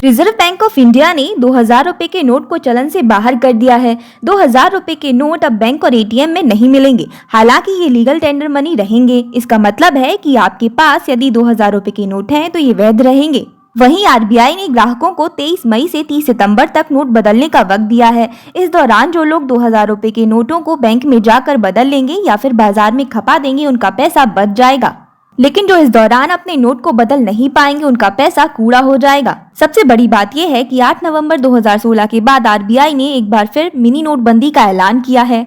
Reserve bank of India ने 2000 रुपए के नोट को चलन से बाहर कर दिया है। 2000 रुपए के नोट अब बैंक और एटीएम में नहीं मिलेंगे। हालांकि ये लीगल टेंडर मनी रहेंगे। इसका मतलब है कि आपके पास यदि 2000 रुपए के नोट हैं तो ये वैध रहेंगे। वहीं आरबीआई ने ग्राहकों को 23 मई से 30 सितंबर तक नोट बदलने का वक्त दिया है। इस दौरान जो लोग 2000 रुपए के नोटों को बैंक में जाकर बदल लेंगे या फिर बाजार में खपा देंगे, उनका पैसा बच जाएगा। लेकिन जो इस दौरान अपने नोट को बदल नहीं पाएंगे, उनका पैसा कूड़ा हो जाएगा। सबसे बड़ी बात यह है कि 8 नवंबर 2016 के बाद आरबीआई ने एक बार फिर मिनी नोटबंदी का ऐलान किया है।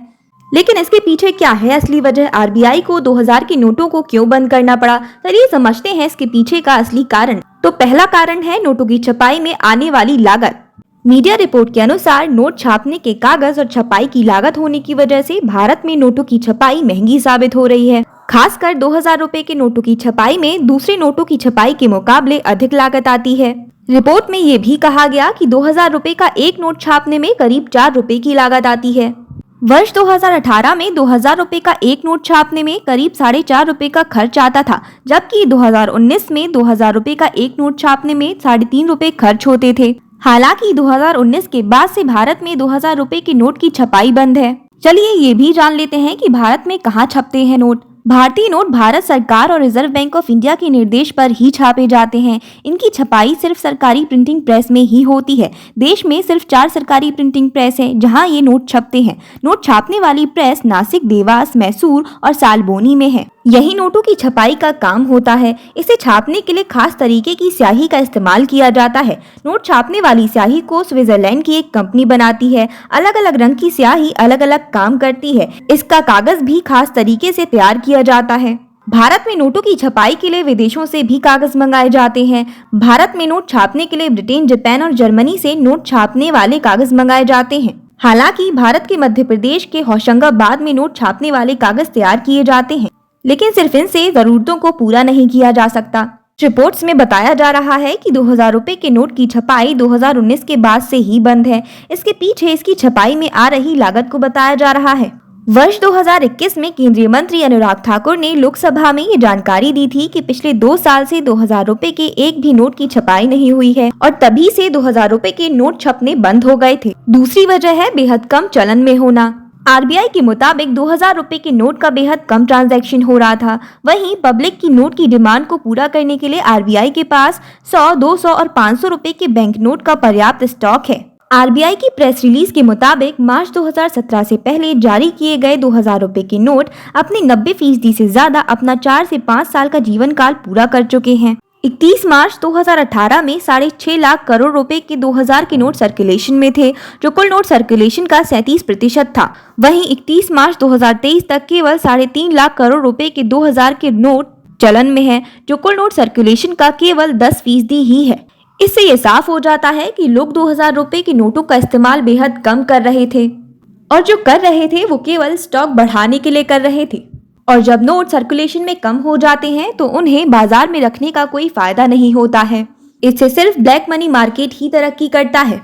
लेकिन इसके पीछे क्या है असली वजह? आरबीआई को 2000 के नोटों को क्यों बंद करना पड़ा? चलिए समझते हैं इसके पीछे का असली कारण। तो पहला कारण है नोटों की छपाई में आने वाली लागत। मीडिया रिपोर्ट के अनुसार नोट छापने के कागज और छपाई की लागत होने की वजह से भारत में नोटों की छपाई महंगी साबित हो रही है। खासकर 2000 रुपए के नोटों की छपाई में दूसरे नोटों की छपाई के मुकाबले अधिक लागत आती है। रिपोर्ट में ये भी कहा गया कि 2000 रुपए का एक नोट छापने में करीब 4 रुपए की लागत आती है। वर्ष 2018 में 2000 रुपए का एक नोट छापने में करीब 4.5 रुपए का खर्च आता था, जबकि 2019 में 2000 रुपए का एक नोट छापने में 3.5 रुपए खर्च होते थे। हालांकि 2019 के बाद से भारत में 2000 रुपए के नोट की छपाई बंद है। चलिए ये भी जान लेते हैं कि भारत में कहाँ छपते हैं नोट। भारतीय नोट भारत सरकार और रिजर्व बैंक ऑफ इंडिया के निर्देश पर ही छापे जाते हैं। इनकी छपाई सिर्फ सरकारी प्रिंटिंग प्रेस में ही होती है। देश में सिर्फ 4 सरकारी प्रिंटिंग प्रेस हैं जहां ये नोट छपते हैं। नोट छापने वाली प्रेस नासिक, देवास, मैसूर और सालबोनी में है। यही नोटों की छपाई का काम होता है। इसे छापने के लिए खास तरीके की स्याही का इस्तेमाल किया जाता है। नोट छापने वाली स्याही को स्विट्जरलैंड की एक कंपनी बनाती है। अलग अलग रंग की स्याही अलग अलग काम करती है। इसका कागज भी खास तरीके से तैयार किया जाता है। भारत में नोटों की छपाई के लिए विदेशों से भी कागज मंगाए जाते हैं। भारत में नोट छापने के लिए ब्रिटेन, जापान और जर्मनी से नोट छापने वाले कागज मंगाए जाते हैं। हालांकि भारत के मध्य प्रदेश के होशंगाबाद में नोट छापने वाले कागज तैयार किए जाते हैं, लेकिन सिर्फ इनसे जरूरतों को पूरा नहीं किया जा सकता। रिपोर्ट्स में बताया जा रहा है कि 2000 रुपए के नोट की छपाई 2019 के बाद से ही बंद है। इसके पीछे इसकी छपाई में आ रही लागत को बताया जा रहा है। वर्ष 2021 में केंद्रीय मंत्री अनुराग ठाकुर ने लोकसभा में ये जानकारी दी थी कि पिछले 2 साल से 2000 रुपए के एक भी नोट की छपाई नहीं हुई है और तभी से 2000 रुपए के नोट छपने बंद हो गए थे। दूसरी वजह है बेहद कम चलन में होना। आरबीआई के मुताबिक 2000 रुपए के नोट का बेहद कम ट्रांजैक्शन हो रहा था। वहीं पब्लिक की नोट की डिमांड को पूरा करने के लिए आरबीआई के पास 100, 200 और 500 रुपए के बैंक नोट का पर्याप्त स्टॉक है। आरबीआई की प्रेस रिलीज के मुताबिक मार्च 2017 से पहले जारी किए गए 2000 रुपए के नोट अपने 90% से ज्यादा अपना 4 से 5 साल का जीवन काल पूरा कर चुके हैं। 31 मार्च 2018 में 6.5 लाख करोड़ रुपए के 2000 के नोट सर्कुलेशन में थे, जो कुल नोट सर्कुलेशन का 37% था। वहीं 31 मार्च 2023 तक केवल 3.5 लाख करोड़ रुपए के 2000 के नोट चलन में हैं, जो कुल नोट सर्कुलेशन का केवल 10% ही है। इससे ये साफ हो जाता है कि लोग 2000 रुपए के नोटों का इस्तेमाल बेहद कम कर रहे थे और जो कर रहे थे वो केवल स्टॉक बढ़ाने के लिए कर रहे थे। और जब नोट सर्कुलेशन में कम हो जाते हैं तो उन्हें बाजार में रखने का कोई फायदा नहीं होता है। इससे सिर्फ ब्लैक मनी मार्केट ही तरक्की करता है।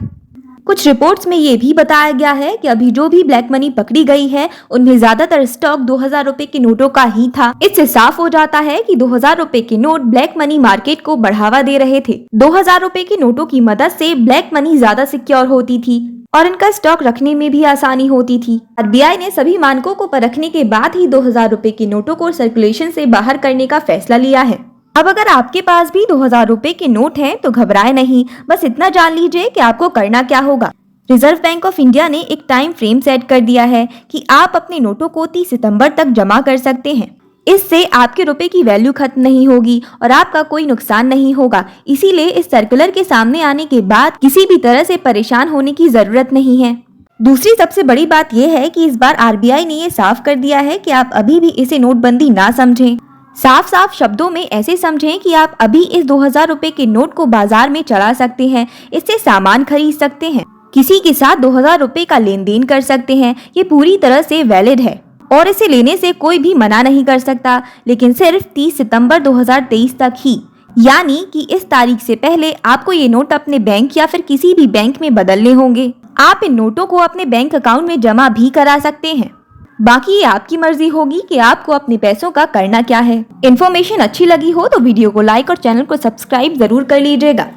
कुछ रिपोर्ट्स में ये भी बताया गया है कि अभी जो भी ब्लैक मनी पकड़ी गई है उनमें ज्यादातर स्टॉक 2000 रुपए के नोटों का ही था। इससे साफ हो जाता है कि 2000 रुपए के नोट ब्लैक मनी मार्केट को बढ़ावा दे रहे थे। 2000 रुपए के नोटों की मदद से ब्लैक मनी ज्यादा सिक्योर होती थी और इनका स्टॉक रखने में भी आसानी होती थी। आरबीआई ने सभी मानकों को परखने के बाद ही 2000 रुपए के नोटों को सर्कुलेशन से बाहर करने का फैसला लिया है। अब अगर आपके पास भी 2000 रुपए के नोट हैं तो घबराए नहीं। बस इतना जान लीजिए कि आपको करना क्या होगा। रिजर्व बैंक ऑफ इंडिया ने एक टाइम फ्रेम सेट कर दिया है कि आप अपने नोटों को 30 सितंबर तक जमा कर सकते हैं। इससे आपके रुपए की वैल्यू खत्म नहीं होगी और आपका कोई नुकसान नहीं होगा। इसीलिए इस सर्कुलर के सामने आने के बाद किसी भी तरह से परेशान होने की जरूरत नहीं है। दूसरी सबसे बड़ी बात यह है कि इस बार आरबीआई ने ये साफ कर दिया है कि आप अभी भी इसे नोटबंदी ना समझें। साफ साफ शब्दों में ऐसे समझें कि आप अभी इस 2000 रुपए के नोट को बाजार में चला सकते हैं, इससे सामान खरीद सकते हैं, किसी के साथ 2000 रुपए का लेन देन कर सकते हैं। ये पूरी तरह से वैलिड है और इसे लेने से कोई भी मना नहीं कर सकता, लेकिन सिर्फ 30 सितंबर 2023 तक ही। यानी कि इस तारीख से पहले आपको ये नोट अपने बैंक या फिर किसी भी बैंक में बदलने होंगे। आप इन नोटों को अपने बैंक अकाउंट में जमा भी करा सकते हैं। बाकी ये आपकी मर्जी होगी कि आपको अपने पैसों का करना क्या है। इन्फॉर्मेशन अच्छी लगी हो तो वीडियो को लाइक और चैनल को सब्सक्राइब जरूर कर लीजिएगा।